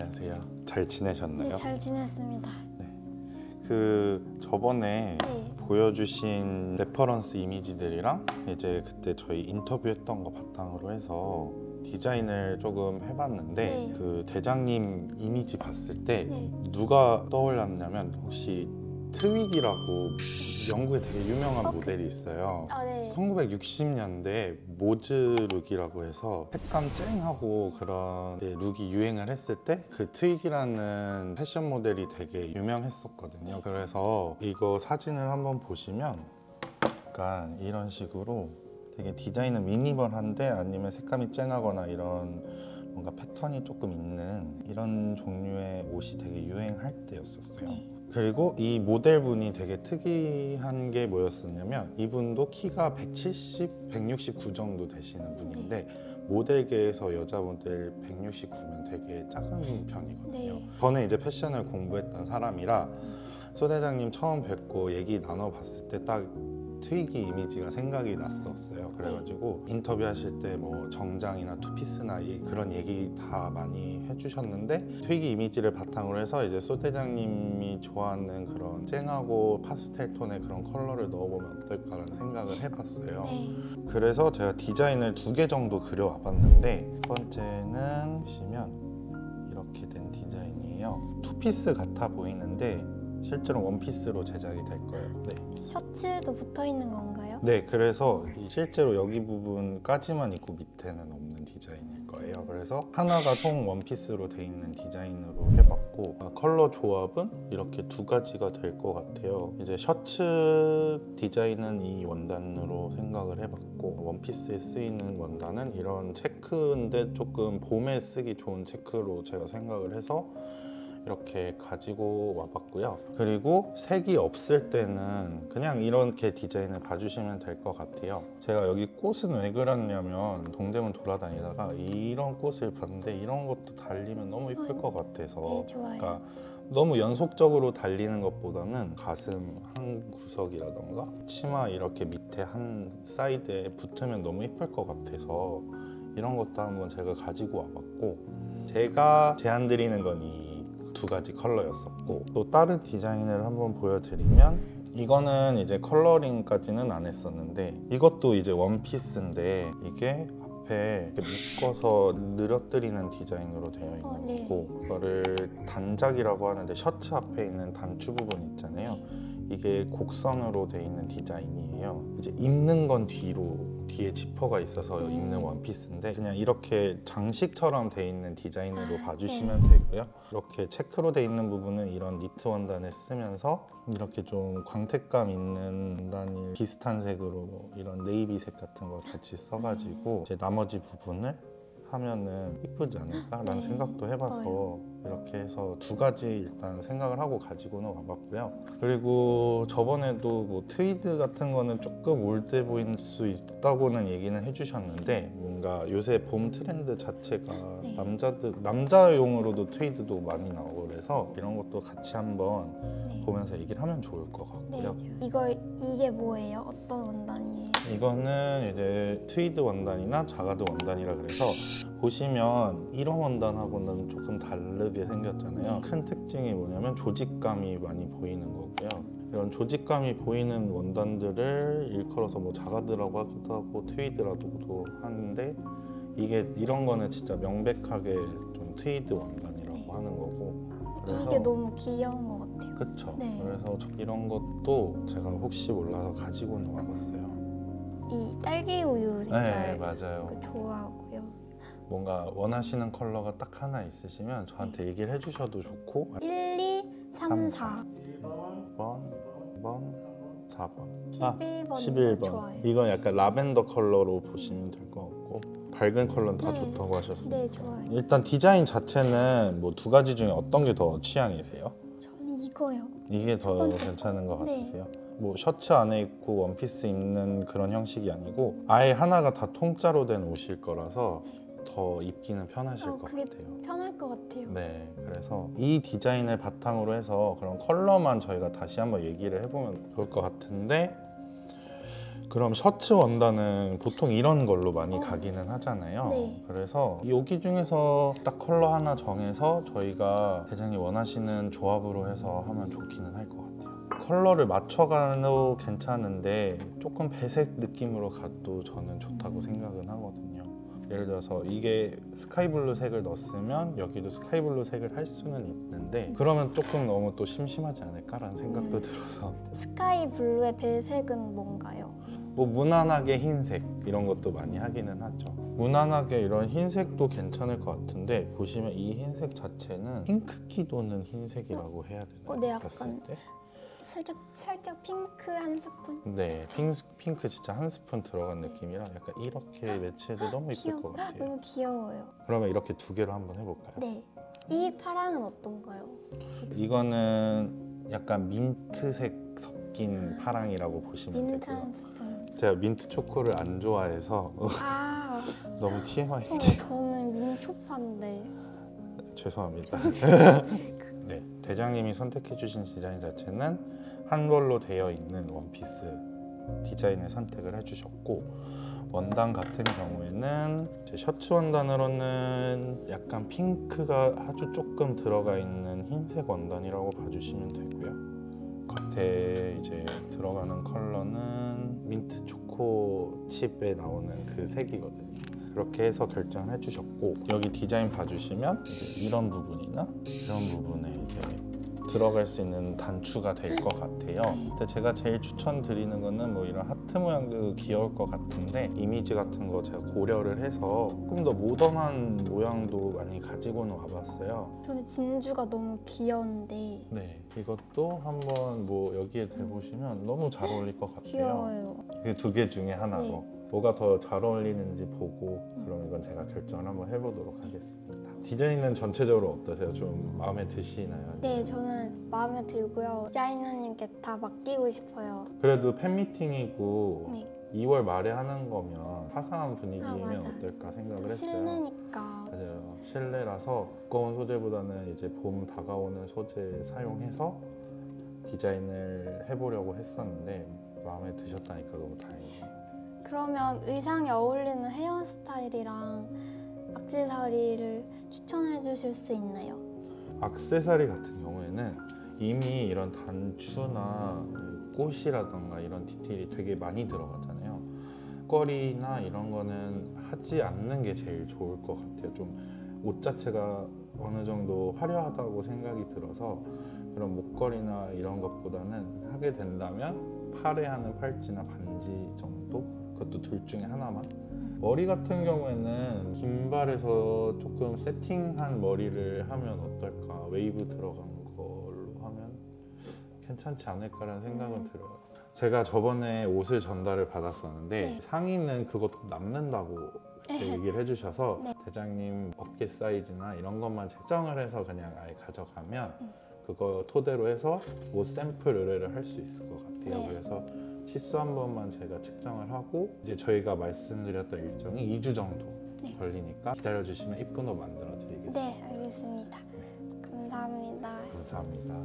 안녕하세요. 잘 지내셨나요? 네, 잘 지냈습니다. 저번에 네. 보여주신 레퍼런스 이미지들이랑 이제 그때 저희 인터뷰했던 거 바탕으로 해서 디자인을 조금 해봤는데 네. 그 대장님 이미지 봤을 때 네. 누가 떠올랐냐면 혹시 트윅이라고 영국에 되게 유명한 모델이 있어요. 네. 1960년대 모즈 룩이라고 해서 색감 쨍하고 그런 룩이 유행을 했을 때 그 트윅이라는 패션 모델이 되게 유명했었거든요. 그래서 이거 사진을 한번 보시면 약간 이런 식으로 되게 디자인은 미니멀한데 아니면 색감이 쨍하거나 이런 뭔가 패턴이 조금 있는 이런 종류의 옷이 되게 유행할 때였었어요. 네. 그리고 이 모델분이 되게 특이한 게 뭐였었냐면 이분도 키가 170, 169 정도 되시는 분인데 모델계에서 여자 모델 169면 되게 작은 편이거든요. 네. 저는 이제 패션을 공부했던 사람이라 소 대장님 처음 뵙고 얘기 나눠봤을 때 딱 트윅이 이미지가 생각이 났었어요. 그래가지고 인터뷰하실 때 뭐 정장이나 투피스나 그런 얘기 다 많이 해주셨는데 트윅이 이미지를 바탕으로 해서 이제 소 대장님이 좋아하는 그런 쨍하고 파스텔 톤의 그런 컬러를 넣어보면 어떨까라는 생각을 해봤어요. 네. 그래서 제가 디자인을 2개 정도 그려와 봤는데 첫 번째는 보시면 이렇게 된 디자인이에요. 투피스 같아 보이는데 실제로 원피스로 제작이 될 거예요. 네. 셔츠도 붙어 있는 건가요? 네, 그래서 실제로 여기 부분까지만 있고 밑에는 없는 디자인일 거예요. 그래서 하나가 통 원피스로 돼 있는 디자인으로 해봤고 컬러 조합은 이렇게 2가지가 될 것 같아요. 이제 셔츠 디자인은 이 원단으로 생각을 해봤고 원피스에 쓰이는 원단은 이런 체크인데 조금 봄에 쓰기 좋은 체크로 제가 생각을 해서 이렇게 가지고 와봤고요. 그리고 색이 없을 때는 그냥 이렇게 디자인을 봐주시면 될 것 같아요. 제가 여기 꽃은 왜 그렸냐면 동대문 돌아다니다가 이런 꽃을 봤는데 이런 것도 달리면 너무 예쁠 것 같아서 네, 좋아요. 그러니까 너무 연속적으로 달리는 것보다는 가슴 한 구석이라던가 치마 이렇게 밑에 한 사이드에 붙으면 너무 예쁠 것 같아서 이런 것도 한번 제가 가지고 와봤고 제가 제안 드리는 건 이 2가지 컬러였었고 또 다른 디자인을 한번 보여드리면 이거는 이제 컬러링까지는 안 했었는데 이것도 이제 원피스인데 이게 앞에 묶어서 늘어뜨리는 디자인으로 되어 있는 네. 거고 이거를 단작이라고 하는데 셔츠 앞에 있는 단추 부분 있잖아요. 이게 곡선으로 되어 있는 디자인이에요. 이제 입는 건 뒤에 지퍼가 있어서 입는 원피스인데 그냥 이렇게 장식처럼 되어 있는 디자인으로 봐주시면 되고요. 이렇게 체크로 되어 있는 부분은 이런 니트 원단을 쓰면서 이렇게 좀 광택감 있는 원단이 비슷한 색으로 이런 네이비색 같은 걸 같이 써가지고 이제 나머지 부분을 하면은 이쁘지 않을까라는 생각도 해봐서 이렇게 해서 2가지 일단 생각을 하고 가지고는 와봤고요. 그리고 저번에도 뭐 트위드 같은 거는 조금 올드해 보일 수 있다고는 얘기는 해주셨는데 뭔가 요새 봄 트렌드 자체가 남자용으로도 트위드도 많이 나오고 그래서 이런 것도 같이 한번 보면서 얘기를 하면 좋을 것 같고요. 이게 뭐예요? 어떤 원단이에요? 이거는 이제 트위드 원단이나 자가드 원단이라 그래서 보시면 이런 원단하고는 조금 다르게 생겼잖아요. 큰 특징이 뭐냐면 조직감이 많이 보이는 거고요. 이런 조직감이 보이는 원단들을 일컬어서 뭐 자가드라고 하기도 하고 트위드라고도 하는데 이게 이런 거는 진짜 명백하게 좀 트위드 원단이라고 하는 거고 그래서 이게 너무 귀여운 것 같아요. 그쵸? 네. 그래서 이런 것도 제가 혹시 몰라서 가지고는 와봤어요. 이 딸기 우유 색깔 네, 맞아요. 좋아하고요. 뭔가 원하시는 컬러가 딱 하나 있으시면 저한테 얘기를 해주셔도 좋고 1, 2, 3, 4 1번, 2번, 4번 11번도 11번 좋아요. 이건 약간 라벤더 컬러로 보시면 될 것 같고 밝은 컬러는 다 좋다고 하셨습니다. 네, 좋아요. 일단 디자인 자체는 뭐 2가지 중에 어떤 게 더 취향이세요? 저는 이거요. 이게 더 번째 괜찮은 것 네. 같으세요? 뭐 셔츠 안에 입고 원피스 입는 그런 형식이 아니고 아예 하나가 다 통짜로 된 옷일 거라서 더 입기는 편하실 것 그게 같아요. 편할 것 같아요. 네, 그래서 이 디자인을 바탕으로 해서 그런 컬러만 저희가 다시 한번 얘기를 해보면 좋을 것 같은데 그럼 셔츠 원단은 보통 이런 걸로 많이 가기는 하잖아요. 네. 그래서 여기 중에서 딱 컬러 하나 정해서 저희가 대장님 원하시는 조합으로 해서 하면 좋기는 할 것 같아요. 컬러를 맞춰가도 괜찮은데 조금 배색 느낌으로 가도 저는 좋다고 생각은 하거든요. 예를 들어서 이게 스카이블루 색을 넣었으면 여기도 스카이블루 색을 할 수는 있는데 그러면 조금 너무 또 심심하지 않을까라는 생각도 들어서 스카이 블루의 배색은 뭔가요? 뭐 무난하게 흰색 이런 것도 많이 하기는 하죠. 무난하게 이런 흰색도 괜찮을 것 같은데 보시면 이 흰색 자체는 핑크기 도는 흰색이라고 해야 되나요? 네, 봤을 약간 때? 살짝 핑크 한 스푼. 네, 핑크 진짜 한 스푼 들어간 느낌이라 약간 이렇게 매치해도 너무 이쁠 것 같아요. 너무 귀여워요. 그러면 이렇게 두 개로 한번 해볼까요? 네. 이 파랑은 어떤가요? 이거는 약간 민트색 섞인 파랑이라고 보시면 민트 되고요. 한 스푼. 제가 민트 초코를 안 좋아해서 아, 너무 TMI. 저는 민초파인데. 죄송합니다. 네, 대장님이 선택해주신 디자인 자체는 한 벌로 되어 있는 원피스 디자인을 선택을 해주셨고 원단 같은 경우에는 제 셔츠 원단으로는 약간 핑크가 아주 조금 들어가 있는 흰색 원단이라고 봐주시면 되고요. 겉에 이제 들어가는 컬러는 민트 초코 칩에 나오는 그 색이거든요. 그렇게 해서 결정을 해주셨고 여기 디자인 봐주시면 이제 이런 부분이나 이런 부분에 이제 들어갈 수 있는 단추가 될 것 같아요. 근데 제가 제일 추천드리는 거는 뭐 이런 하트 모양도 귀여울 것 같은데 이미지 같은 거 제가 고려를 해서 조금 더 모던한 모양도 많이 가지고는 와봤어요. 저는 진주가 너무 귀여운데. 네, 이것도 한번 뭐 여기에 대보시면 너무 잘 어울릴 것 같아요. 귀여워요. 그 두 개 중에 하나로 네. 뭐가 더 잘 어울리는지 보고 그럼 이건 제가 결정을 한번 해보도록 하겠습니다. 디자인은 전체적으로 어떠세요? 좀 마음에 드시나요? 네, 저는 마음에 들고요. 디자이너님께 다 맡기고 싶어요. 그래도 팬미팅이고 네. 2월 말에 하는 거면 화사한 분위기면 맞아. 어떨까 생각을 또 했어요. 실내니까. 맞아요. 실내라서 두꺼운 소재보다는 이제 봄 다가오는 소재 사용해서 디자인을 해보려고 했었는데 마음에 드셨다니까 너무 다행이에요. 그러면 의상에 어울리는 헤어스타일이랑 액세서리를 추천해 주실 수 있나요? 액세서리 같은 경우에는 이미 이런 단추나 꽃이라던가 이런 디테일이 되게 많이 들어가잖아요. 목걸이나 이런 거는 하지 않는 게 제일 좋을 것 같아요. 좀 옷 자체가 어느 정도 화려하다고 생각이 들어서 그런 목걸이나 이런 것보다는 하게 된다면 팔에 하는 팔찌나 반지 정도? 그것도 둘 중에 하나만. 머리 같은 경우에는 긴발에서 조금 세팅한 머리를 하면 어떨까? 웨이브 들어간 걸로 하면 괜찮지 않을까라는 생각은 들어요. 제가 저번에 옷을 전달을 받았었는데 네. 상의는 그것도 남는다고 그렇게 얘기를 해주셔서 네. 대장님 어깨 사이즈나 이런 것만 책정을 해서 그냥 아예 가져가면 그거 토대로 해서 옷 샘플 의뢰를 할 수 있을 것 같아요. 네. 그래서 치수 한 번만 제가 측정을 하고 이제 저희가 말씀드렸던 일정이 2주 정도 네. 걸리니까 기다려주시면 이쁜 옷 만들어 드리겠습니다. 네, 알겠습니다. 감사합니다. 감사합니다.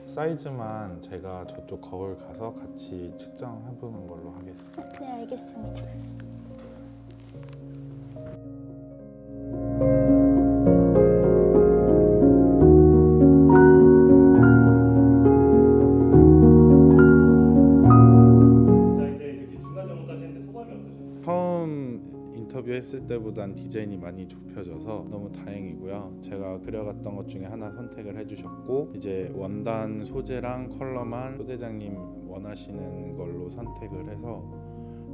사이즈만 제가 저쪽 거울 가서 같이 측정해보는 걸로 하겠습니다. 네, 알겠습니다. 자 이제 이렇게 중간 점검까지 했는데 소감이 어떠셨어요? 처음 인터뷰했을 때보단 디자인이 많이 좁혀져서 너무 다행이고요. 제가 그려갔던 것 중에 하나 선택을 해주셨고 이제 원단 소재랑 컬러만 소대장님 원하시는 걸로 선택을 해서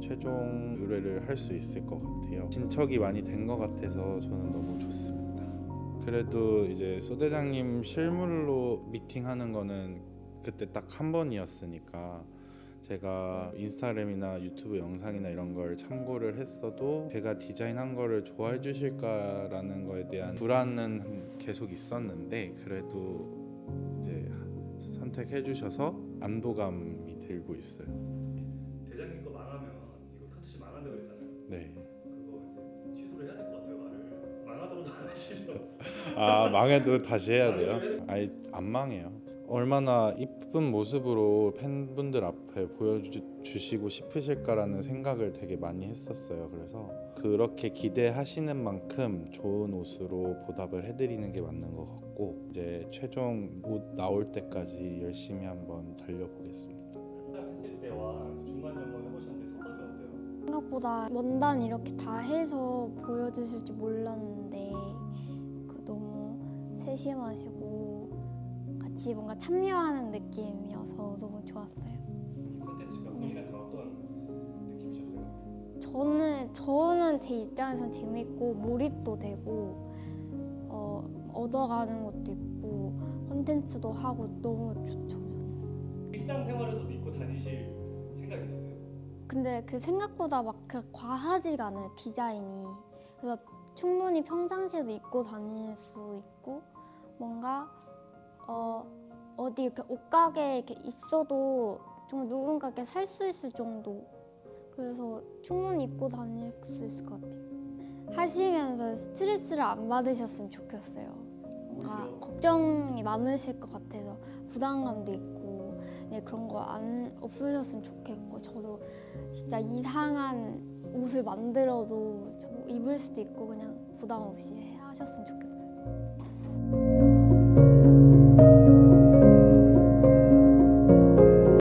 최종 의뢰를 할 수 있을 것 같아요. 진척이 많이 된 것 같아서 저는 너무 좋습니다. 그래도 이제 소대장님 실물로 미팅하는 거는 그때 딱 한 번이었으니까 제가 인스타그램이나 유튜브 영상이나 이런 걸 참고를 했어도 제가 디자인한 거를 좋아해 주실까라는 거에 대한 불안은 계속 있었는데 그래도 이제 선택해 주셔서 안도감이 들고 있어요. 대장님 거 망하면 이거 카트시 망한다고 그랬잖아요. 네. 그거 이제 취소를 해야 될 것 같아요. 말을 망하더라도 안 하시죠. 아 망해도 다시 해야 돼요? 아니 안 망해요. 얼마나 이쁜 모습으로 팬분들 앞에 보여주시고 싶으실까라는 생각을 되게 많이 했었어요. 그래서 그렇게 기대하시는 만큼 좋은 옷으로 보답을 해드리는 게 맞는 것 같고 이제 최종 옷 나올 때까지 열심히 한번 달려보겠습니다. 했을 때와 중간 점검 해보셨는데 소감이 어때요? 생각보다 원단 이렇게 다 해서 보여주실지 몰랐는데 너무 세심하시고 같이 뭔가 참여하는 느낌이어서 너무 좋았어요. 이 콘텐츠가 본인한테 어떤 느낌이셨어요? 저는 제 입장에선 재밌고 몰입도 되고 얻어가는 것도 있고 콘텐츠도 하고 너무 좋죠. 저는. 일상생활에서도 입고 다니실 생각 있으세요? 근데 그 생각보다 막 그렇게 과하지가 않아요, 디자인이. 그래서 충분히 평상시에도 입고 다닐 수 있고 뭔가 어디 이렇게 옷가게에 이렇게 있어도 정말 누군가께 살 수 있을 정도. 그래서 충분히 입고 다닐 수 있을 것 같아요. 하시면서 스트레스를 안 받으셨으면 좋겠어요. 뭔가 오히려? 걱정이 많으실 것 같아서 부담감도 있고 그런 거 안 없으셨으면 좋겠고 저도 진짜 이상한 옷을 만들어도 입을 수도 있고 그냥 부담 없이 하셨으면 좋겠어요.